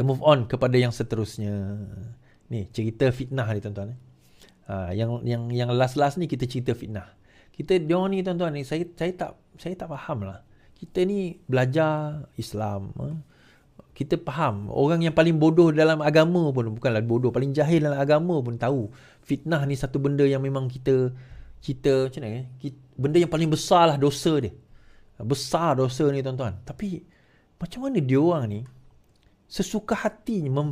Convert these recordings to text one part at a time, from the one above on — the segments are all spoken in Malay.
move on kepada yang seterusnya. Ni cerita fitnah ni tuan-tuan. Yang last ni kita cerita fitnah. Diorang ni tuan-tuan ni saya tak faham lah. Kita ni belajar Islam. Kita faham orang yang paling bodoh dalam agama pun, bukanlah bodoh, paling jahil dalam agama pun tahu fitnah ni satu benda yang memang kita macam mana benda yang paling besar lah dosa dia. Besar dosa ni tuan-tuan. Tapi macam mana diorang ni sesuka hatinya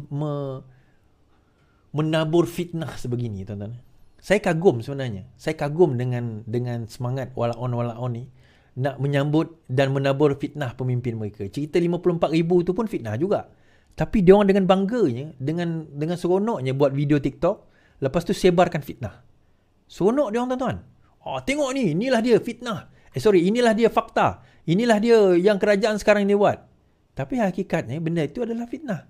menabur fitnah sebegini tuan-tuan. Saya kagum sebenarnya. Saya kagum dengan semangat wala-on ni nak menyambut dan menabur fitnah pemimpin mereka. Cerita 54,000 tu pun fitnah juga. Tapi dia orang dengan bangganya, dengan seronoknya buat video TikTok, lepas tu sebarkan fitnah. Seronok dia orang tuan-tuan. Tengok ni, inilah dia fitnah. Inilah dia fakta. Inilah dia yang kerajaan sekarang dia buat. Tapi hakikatnya benda itu adalah fitnah.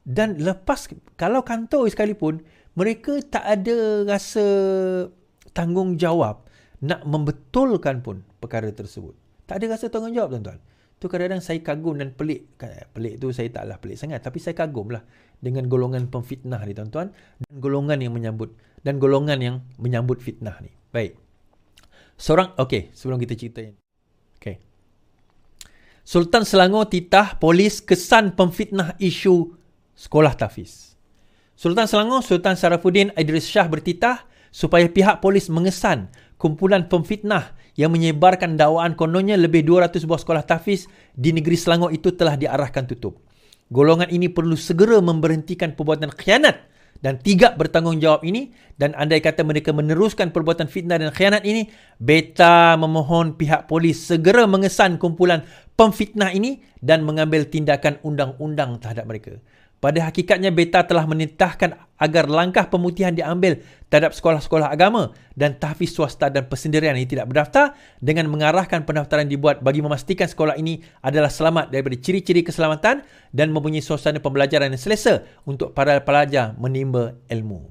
Dan lepas, kalau kantor sekalipun, mereka tak ada rasa tanggungjawab nak membetulkan pun perkara tersebut. Tak ada rasa tanggungjawab tuan-tuan. Tu kadang-kadang saya kagum dan pelik. Pelik tu saya taklah pelik sangat. Tapi saya kagum lah dengan golongan pemfitnah ni tuan-tuan. Dan golongan yang menyambut fitnah ni. Baik. Sebelum kita cerita ni. Okay. Sultan Selangor titah polis kesan pemfitnah isu sekolah tahfiz. Sultan Selangor, Sultan Sarafuddin Idris Shah bertitah supaya pihak polis mengesan kumpulan pemfitnah yang menyebarkan dakwaan kononnya lebih 200 buah sekolah tahfiz di negeri Selangor itu telah diarahkan tutup. Golongan ini perlu segera memberhentikan perbuatan khianat dan tidak bertanggungjawab ini, dan andai kata mereka meneruskan perbuatan fitnah dan khianat ini, beta memohon pihak polis segera mengesan kumpulan pemfitnah ini dan mengambil tindakan undang-undang terhadap mereka. Pada hakikatnya, beta telah menitahkan agar langkah pemutihan diambil terhadap sekolah-sekolah agama dan tahfiz swasta dan persendirian yang tidak berdaftar dengan mengarahkan pendaftaran dibuat bagi memastikan sekolah ini adalah selamat daripada ciri-ciri keselamatan dan mempunyai suasana pembelajaran yang selesa untuk para pelajar menimba ilmu.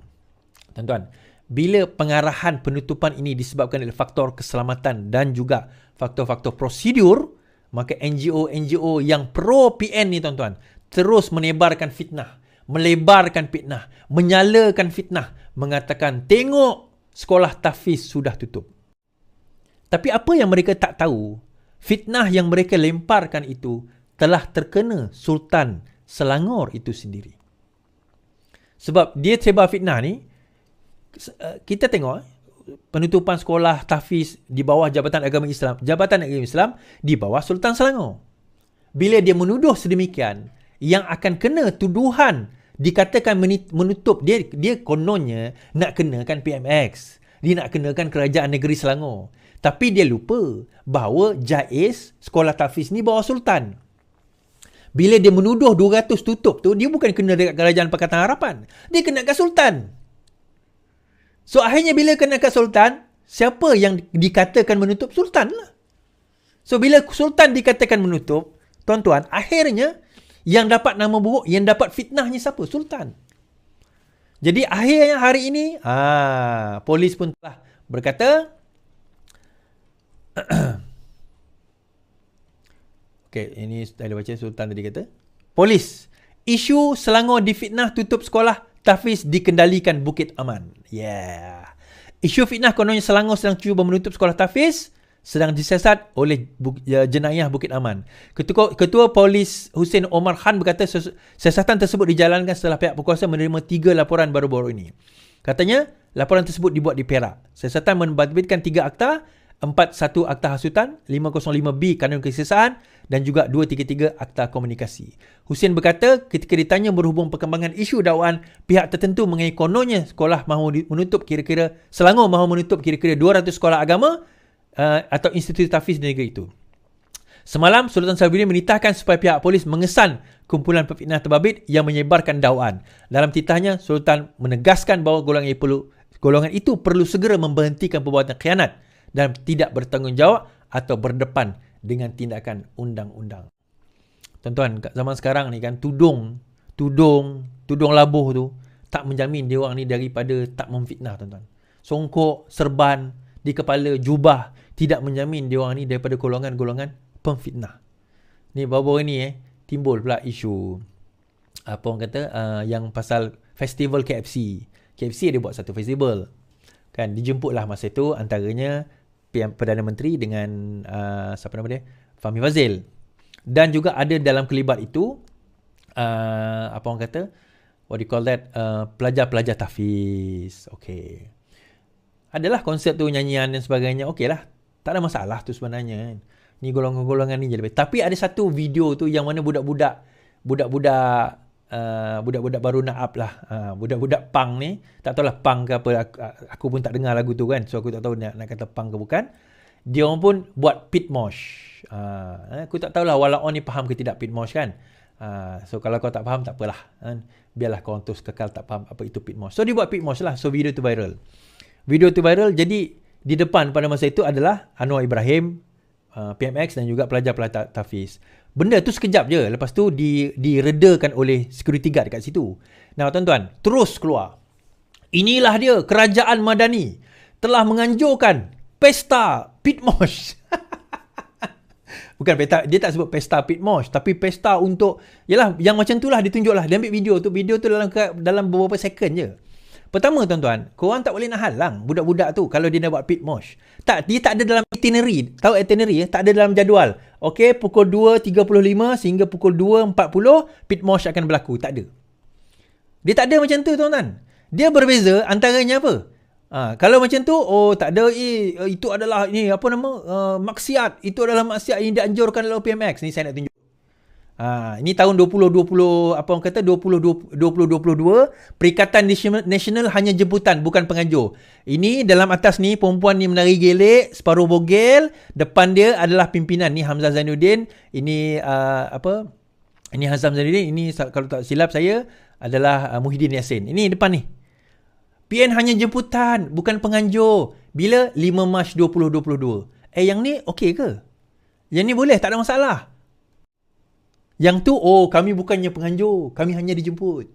Tuan-tuan, bila pengarahan penutupan ini disebabkan oleh faktor keselamatan dan juga faktor-faktor prosedur, maka NGO-NGO yang pro PN ni tuan-tuan terus melebarkan fitnah, menyalakan fitnah, mengatakan tengok sekolah tahfiz sudah tutup. Tapi apa yang mereka tak tahu, fitnah yang mereka lemparkan itu telah terkena Sultan Selangor itu sendiri. Sebab dia sebar fitnah ni, kita tengok penutupan sekolah tahfiz di bawah Jabatan Agama Islam di bawah Sultan Selangor. Bila dia menuduh sedemikian, yang akan kena tuduhan dikatakan menutup, dia kononnya nak kenakan PMX, dia nak kenakan Kerajaan Negeri Selangor, tapi dia lupa bahawa JAIS sekolah tahfiz ni bawah Sultan. Bila dia menuduh 200 tutup tu, dia bukan kena dekat Kerajaan Pakatan Harapan, dia kena kat Sultan. So akhirnya bila kena kat Sultan, siapa yang dikatakan menutup? Sultan lah. So bila Sultan dikatakan menutup, tuan-tuan, akhirnya yang dapat nama buruk, yang dapat fitnahnya siapa? Sultan. Jadi akhirnya hari ini, polis pun telah berkata, ini dah baca Sultan tadi kata, polis, isu Selangor difitnah tutup sekolah tahfiz dikendalikan Bukit Aman. Isu fitnah kononnya Selangor sedang cuba menutup sekolah tahfiz sedang disiasat oleh jenayah Bukit Aman. Ketua Polis Hussein Omar Khan berkata siasatan tersebut dijalankan setelah pihak berkuasa menerima 3 laporan baru-baru ini. Katanya, laporan tersebut dibuat di Perak. Siasatan menerbitkan 3 akta, 41 akta hasutan, 505B kanun kesiasaan dan juga 233 akta komunikasi. Hussein berkata ketika ditanya berhubung perkembangan isu dakwaan pihak tertentu mengenai kononnya Selangor mahu menutup kira-kira 200 sekolah agama atau institusi tahfiz di negeri itu. Semalam, Sultan Sarafuddin menitahkan supaya pihak polis mengesan kumpulan pemfitnah terbabit yang menyebarkan dakwaan. Dalam titahnya, Sultan menegaskan bahawa golongan itu perlu segera memberhentikan perbuatan khianat dan tidak bertanggungjawab atau berdepan dengan tindakan undang-undang. Tuan-tuan, kat zaman sekarang ni kan, tudung labuh tu tak menjamin dia orang ni daripada tak memfitnah, tuan-tuan. Songkok, serban di kepala, jubah tidak menjamin dia orang ni daripada golongan-golongan pemfitnah. Ni baru-baru ni timbul pula isu apa orang kata, yang pasal festival KFC. KFC dia buat satu festival. Kan dijemputlah masa itu antaranya Perdana Menteri dengan siapa nama dia? Fahmi Fazil. Dan juga ada dalam kelibat itu apa orang kata? What do you call that? Pelajar-pelajar tahfiz. Okay. Adalah konsep tu, nyanyian dan sebagainya. Okay lah. Tak ada masalah tu sebenarnya kan. Ni golongan-golongan ni je lebih. Tapi ada satu video tu yang mana budak-budak baru nak up lah. Budak-budak punk ni. Tak tahulah punk ke apa. Aku pun tak dengar lagu tu kan. So aku tak tahu nak kata punk ke bukan. Dia orang pun buat pit mosh. Aku tak tahulah Walaon ni faham ke tidak pit mosh kan. So kalau kau tak faham tak apalah kan. Biarlah kau terus kekal tak faham apa itu pit mosh. So dia buat pit mosh lah. So video tu viral. Jadi di depan pada masa itu adalah Anwar Ibrahim, PMX dan juga pelajar-pelajar tahfiz. Benda tu sekejap je. Lepas tu diredakan oleh security guard dekat situ. Nah tuan-tuan, terus keluar. Inilah dia, kerajaan Madani telah menganjurkan pesta pit mosh. Bukan pesta, dia tak sebut pesta pit mosh, tapi pesta untuk, yalah yang macam tu lah ditunjuk lah. Dia ambil video tu dalam beberapa second je. Pertama tuan-tuan, korang tak boleh nak halang budak-budak tu kalau dia nak buat pit mosh. Tak, dia tak ada dalam itinerary. Tahu itinerary ya? Tak ada dalam jadual. Okey, pukul 2.35 sehingga pukul 2.40 pit mosh akan berlaku. Tak ada. Dia tak ada macam tu tuan-tuan. Dia berbeza antaranya apa? Kalau macam tu, tak ada, itu adalah ini apa nama? Maksiat. Itu adalah maksiat yang dianjurkan oleh PMX. Ni saya nak tunjuk. Ini tahun 2020, apa orang kata 2022, Perikatan Nasional hanya jemputan bukan penganjur. Ini dalam atas ni perempuan ni menari gelik, separuh bogel, depan dia adalah pimpinan ni Hamzah Zainuddin. Ini Ini Hamzah Zainuddin, ini kalau tak silap saya adalah Muhyiddin Yassin. Ini depan ni. PN hanya jemputan bukan penganjur. Bila 5 Mac 2022. Yang ni okey ke? Yang ni boleh, tak ada masalah. Yang tu, kami bukannya penganjur. Kami hanya dijemput.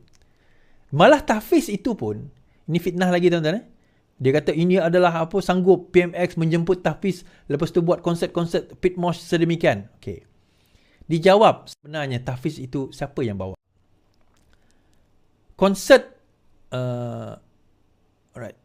Malah tahfiz itu pun, ini fitnah lagi tuan-tuan. Dia kata ini adalah apa, sanggup PMX menjemput tahfiz. Lepas tu buat konsert-konsert pit mosh sedemikian. Okay. Dijawab, sebenarnya tahfiz itu siapa yang bawa? Konsert, alright.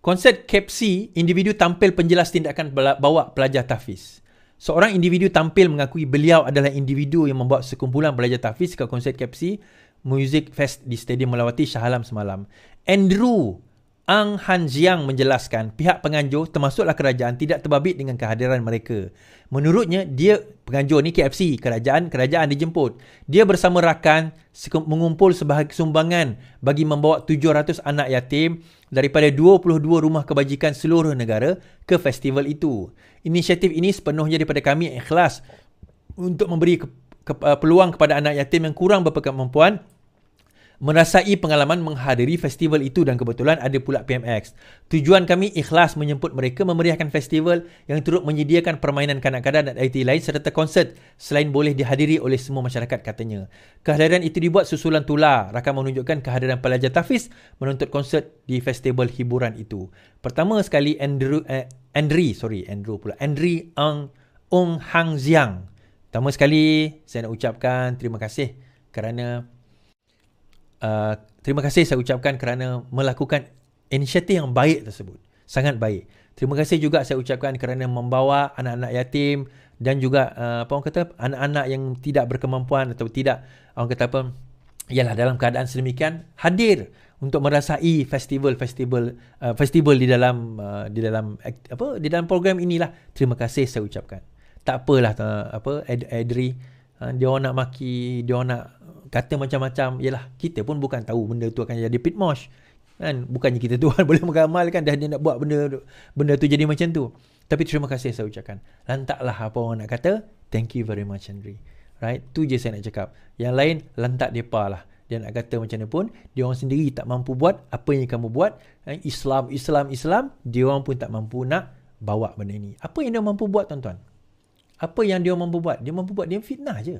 Konsert KFC, individu tampil penjelas tindakan bawa pelajar tahfiz. Seorang individu tampil mengakui beliau adalah individu yang membawa sekumpulan pelajar tahfiz ke konsert KFC Music Fest di Stadium Melawati Shah Alam semalam. Andrew Ang Han Jiang menjelaskan pihak penganjur termasuklah kerajaan tidak terbabit dengan kehadiran mereka. Menurutnya, dia penganjur ni KFC, kerajaan dijemput. Dia bersama rakan mengumpul sebahagian sumbangan bagi membawa 700 anak yatim daripada 22 rumah kebajikan seluruh negara ke festival itu. Inisiatif ini sepenuhnya daripada kami ikhlas untuk memberi peluang kepada anak yatim yang kurang berkemampuan merasai pengalaman menghadiri festival itu dan kebetulan ada pula PMX. Tujuan kami ikhlas menjemput mereka memeriahkan festival yang turut menyediakan permainan kanak-kanak dan aktiviti lain serta konsert selain boleh dihadiri oleh semua masyarakat katanya. Kehadiran itu dibuat susulan tular rakan menunjukkan kehadiran pelajar tahfiz menuntut konsert di festival hiburan itu. Pertama sekali Andrew Ang Hang Jiang. Pertama sekali saya nak ucapkan terima kasih kerana saya ucapkan kerana melakukan inisiatif yang baik tersebut. Sangat baik. Terima kasih juga saya ucapkan kerana membawa anak-anak yatim dan juga anak-anak yang tidak berkemampuan atau tidak ialah dalam keadaan sedemikian hadir untuk merasai festival di dalam program inilah. Terima kasih saya ucapkan. Tak apalah Adri, dia orang nak maki, dia orang nak kata macam-macam. Yalah, kita pun bukan tahu benda tu akan jadi pit mosh kan. Bukannya kita Tuhan boleh mengamalkan dah dia nak buat benda tu jadi macam tu. Tapi terima kasih saya ucapkan. Lantaklah apa orang nak kata. Thank you very much Andri. Right, tu je saya nak cakap. Yang lain lantak depa lah. Dia nak kata macam mana pun, dia orang sendiri tak mampu buat apa yang kamu buat. Islam, dia orang pun tak mampu nak bawa benda ini. Apa yang dia mampu buat tuan-tuan? Apa yang dia mampu buat? Dia mampu buat dia fitnah je.